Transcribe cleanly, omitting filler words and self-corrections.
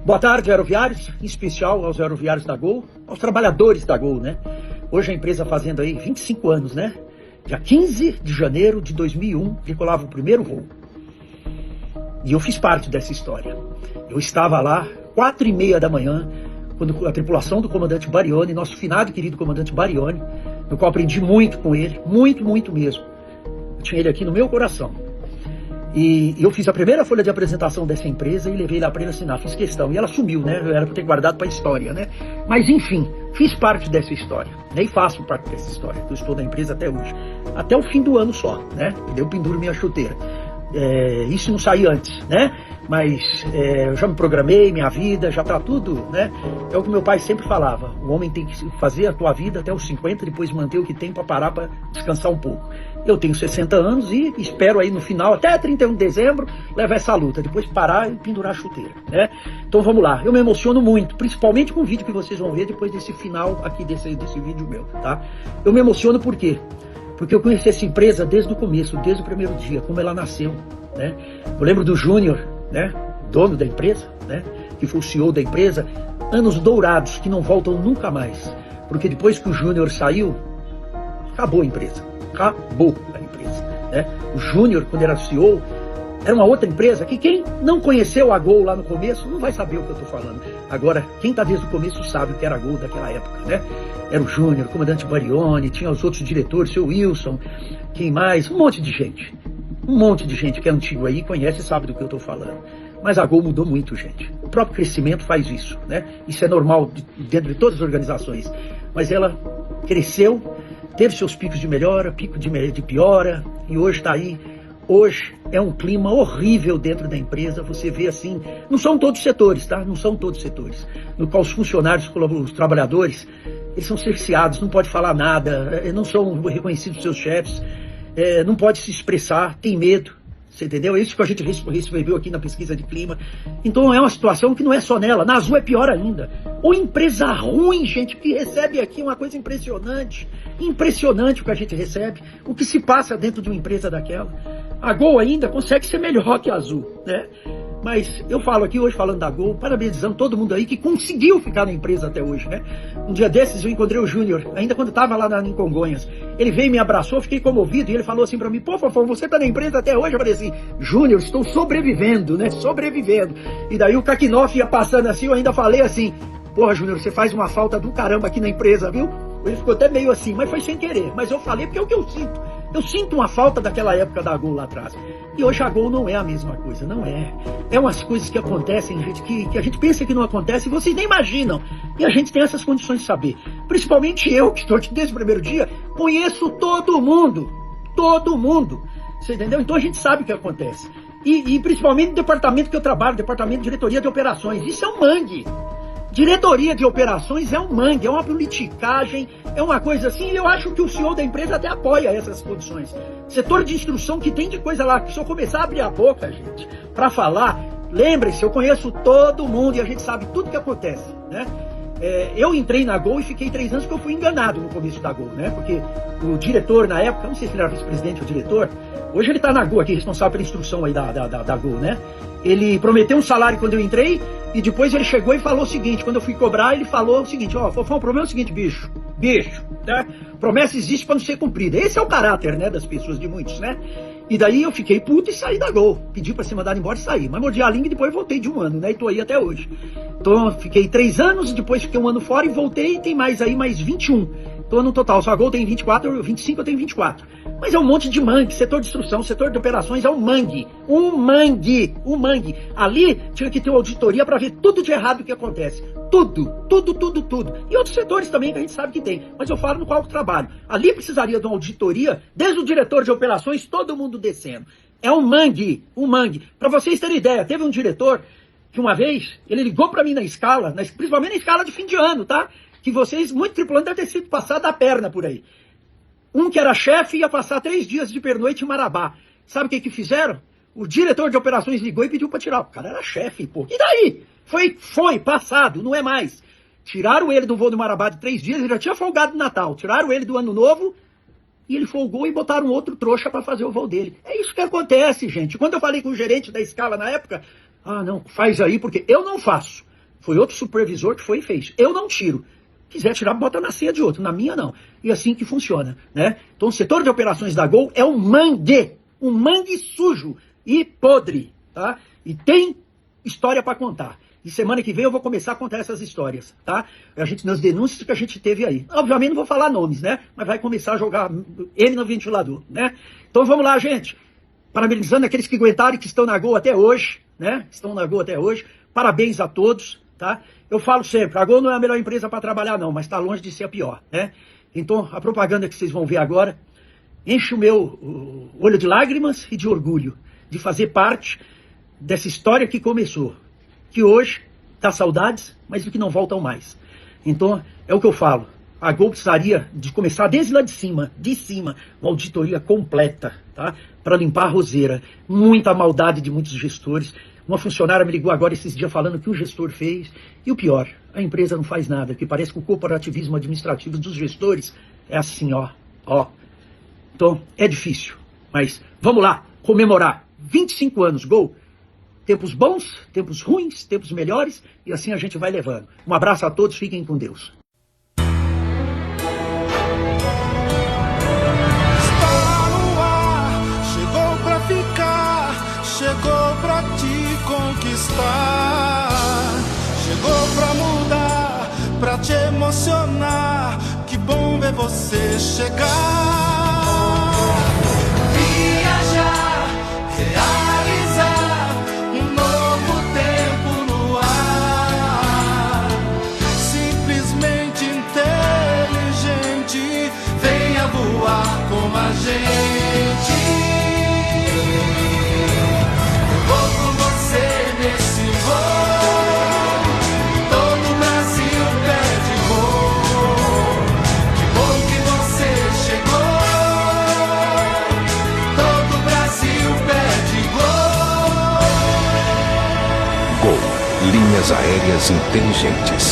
Boa tarde, aeroviários, em especial aos aeroviários da Gol, aos trabalhadores da Gol, né? Hoje a empresa fazendo aí 25 anos, né? Dia 15 de janeiro de 2001, decolava o primeiro voo. E eu fiz parte dessa história. Eu estava lá, 4h30 da manhã, quando a tripulação do comandante Barione, nosso finado e querido comandante Barione, no qual aprendi muito com ele, muito mesmo. Eu tinha ele aqui no meu coração. E eu fiz a primeira folha de apresentação dessa empresa e levei lá para ele assinar, fiz questão. E ela sumiu, né? Era para ter guardado para a história, né? Mas enfim, fiz parte dessa história, né? E faço parte dessa história. Eu estou na empresa até hoje. Até o fim do ano só, né? E eu penduro minha chuteira. Isso não sair antes, né? Mas eu já me programei, minha vida, já tá tudo, né? É o que meu pai sempre falava, o homem tem que fazer a tua vida até os 50, depois manter o que tem para parar para descansar um pouco. Eu tenho 60 anos e espero aí no final, até 31 de dezembro, levar essa luta, depois parar e pendurar a chuteira, né? Então vamos lá, eu me emociono muito, principalmente com o vídeo que vocês vão ver depois desse final aqui desse vídeo meu, tá? Eu me emociono por quê? Porque eu conheci essa empresa desde o começo, desde o primeiro dia, como ela nasceu, né? Eu lembro do Júnior, né? Dono da empresa, né? Que foi o CEO da empresa, anos dourados que não voltam nunca mais. Porque depois que o Júnior saiu, acabou a empresa. Acabou a empresa, né? O Júnior, quando era CEO, era uma outra empresa que quem não conheceu a Gol lá no começo não vai saber o que eu estou falando. Agora, quem está desde o começo sabe o que era a Gol daquela época, né? Era o Júnior, o comandante Barione, tinha os outros diretores, o seu Wilson, quem mais? Um monte de gente. Um monte de gente que é antigo aí, conhece e sabe do que eu estou falando. Mas a Gol mudou muito, gente. O próprio crescimento faz isso, né? Isso é normal dentro de todas as organizações. Mas ela cresceu, teve seus picos de melhora, pico de piora, e hoje está aí. Hoje é um clima horrível dentro da empresa, você vê assim, não são todos os setores, tá? Não são todos os setores, no qual os funcionários, os trabalhadores, eles são cerceados, não pode falar nada, não são reconhecidos seus chefes, não pode se expressar, tem medo, você entendeu? É isso que a gente recebeu aqui na pesquisa de clima. Então é uma situação que não é só nela, na Azul é pior ainda. Ou empresa ruim, gente, que recebe aqui uma coisa impressionante, impressionante o que a gente recebe, o que se passa dentro de uma empresa daquela. A Gol ainda consegue ser melhor que a Azul, né? Mas eu falo aqui hoje, falando da Gol, parabenizando todo mundo aí que conseguiu ficar na empresa até hoje, né? Um dia desses eu encontrei o Júnior, ainda quando estava lá em Congonhas. Ele veio e me abraçou, fiquei comovido, e ele falou assim pra mim, pô, Fofão, você tá na empresa até hoje? Eu falei assim, Júnior, estou sobrevivendo, né? Sobrevivendo. E daí o Kakinoff ia passando assim, eu ainda falei assim, porra, Júnior, você faz uma falta do caramba aqui na empresa, viu? Ele ficou até meio assim, mas foi sem querer. Mas eu falei porque é o que eu sinto. Eu sinto uma falta daquela época da Gol lá atrás. E hoje a Gol não é a mesma coisa, não é. É umas coisas que acontecem, gente, que a gente pensa que não acontece e vocês nem imaginam. E a gente tem essas condições de saber. Principalmente eu, que estou aqui desde o primeiro dia, conheço todo mundo. Todo mundo. Você entendeu? Então a gente sabe o que acontece. E principalmente no departamento que eu trabalho, departamento de diretoria de operações. Isso é um mangue. Diretoria de operações é um mangue, é uma politicagem, é uma coisa assim, e eu acho que o CEO da empresa até apoia essas condições. Setor de instrução que tem de coisa lá, que se eu começar a abrir a boca, gente, para falar, lembre-se, eu conheço todo mundo e a gente sabe tudo que acontece, né? Eu entrei na Gol e fiquei 3 anos porque eu fui enganado no começo da Gol, né? Porque o diretor na época, não sei se ele era vice-presidente ou diretor, hoje ele tá na Gol aqui, responsável pela instrução aí da Gol, né? Ele prometeu um salário quando eu entrei e depois ele chegou e falou o seguinte, quando eu fui cobrar, ele falou o seguinte, ó, Fofão, o problema é o seguinte, bicho, né? Promessa existe para não ser cumprida. Esse é o caráter, né, das pessoas, de muitos, né? E daí eu fiquei puto e saí da Gol. Pedi para ser mandado embora e saí. Mas mordi a língua e depois voltei de 1 ano, né? E tô aí até hoje. Então fiquei 3 anos, depois fiquei 1 ano fora e voltei e tem mais aí, mais 21. Então no total, só a Gol tem 24, 25 eu tenho 24. Mas é um monte de mangue, setor de instrução, setor de operações é um mangue. Um mangue. Ali tinha que ter uma auditoria para ver tudo de errado que acontece. Tudo. E outros setores também que a gente sabe que tem. Mas eu falo no qual eu trabalho. Ali precisaria de uma auditoria, desde o diretor de operações, todo mundo descendo. É um mangue. Para vocês terem ideia, teve um diretor que uma vez, ele ligou para mim na escala, principalmente na escala de fim de ano, tá? Que vocês, muito tripulante, devem ter sido passado a perna por aí. Um que era chefe ia passar 3 dias de pernoite em Marabá. Sabe o que fizeram? O diretor de operações ligou e pediu para tirar. O cara era chefe, pô. E daí? Foi passado, não é mais. Tiraram ele do voo de Marabá de 3 dias, ele já tinha folgado no Natal. Tiraram ele do Ano Novo e ele folgou e botaram outro trouxa para fazer o voo dele. É isso que acontece, gente. Quando eu falei com o gerente da escala na época, não, faz aí, porque eu não faço. Foi outro supervisor que foi e fez. Eu não tiro. Quiser tirar, bota na ceia de outro. Na minha, não. E assim que funciona, né? Então, o setor de operações da Gol é um mangue sujo e podre, tá? E tem história para contar. E semana que vem eu vou começar a contar essas histórias, tá? Nas denúncias que a gente teve aí. Obviamente não vou falar nomes, né? Mas vai começar a jogar ele no ventilador, né? Então vamos lá, gente. Parabenizando aqueles que aguentaram e que estão na Gol até hoje, né? Estão na Gol até hoje. Parabéns a todos, tá? Eu falo sempre, a Gol não é a melhor empresa para trabalhar não, mas está longe de ser a pior, né? Então a propaganda que vocês vão ver agora enche o meu olho de lágrimas e de orgulho de fazer parte dessa história que começou. Que hoje dá saudades, mas que não voltam mais. Então, é o que eu falo. A Gol precisaria de começar desde lá de cima, uma auditoria completa, tá? Para limpar a roseira. Muita maldade de muitos gestores. Uma funcionária me ligou agora esses dias falando que o gestor fez. E o pior, a empresa não faz nada, que parece que o corporativismo administrativo dos gestores é assim, ó. Então, é difícil. Mas vamos lá, comemorar 25 anos, Gol. Tempos bons, tempos ruins, tempos melhores, e assim a gente vai levando. Um abraço a todos, fiquem com Deus. Está no ar, chegou pra ficar, chegou pra te conquistar, chegou pra mudar, pra te emocionar. Que bom ver você chegar. Viajar, realizar um novo tempo no ar. Simplesmente inteligente, venha voar com a gente. Eu vou com você nesse voo, todo o Brasil pede voo. Que bom que você chegou, todo o Brasil pede gol. Gol, linhas aéreas inteligentes.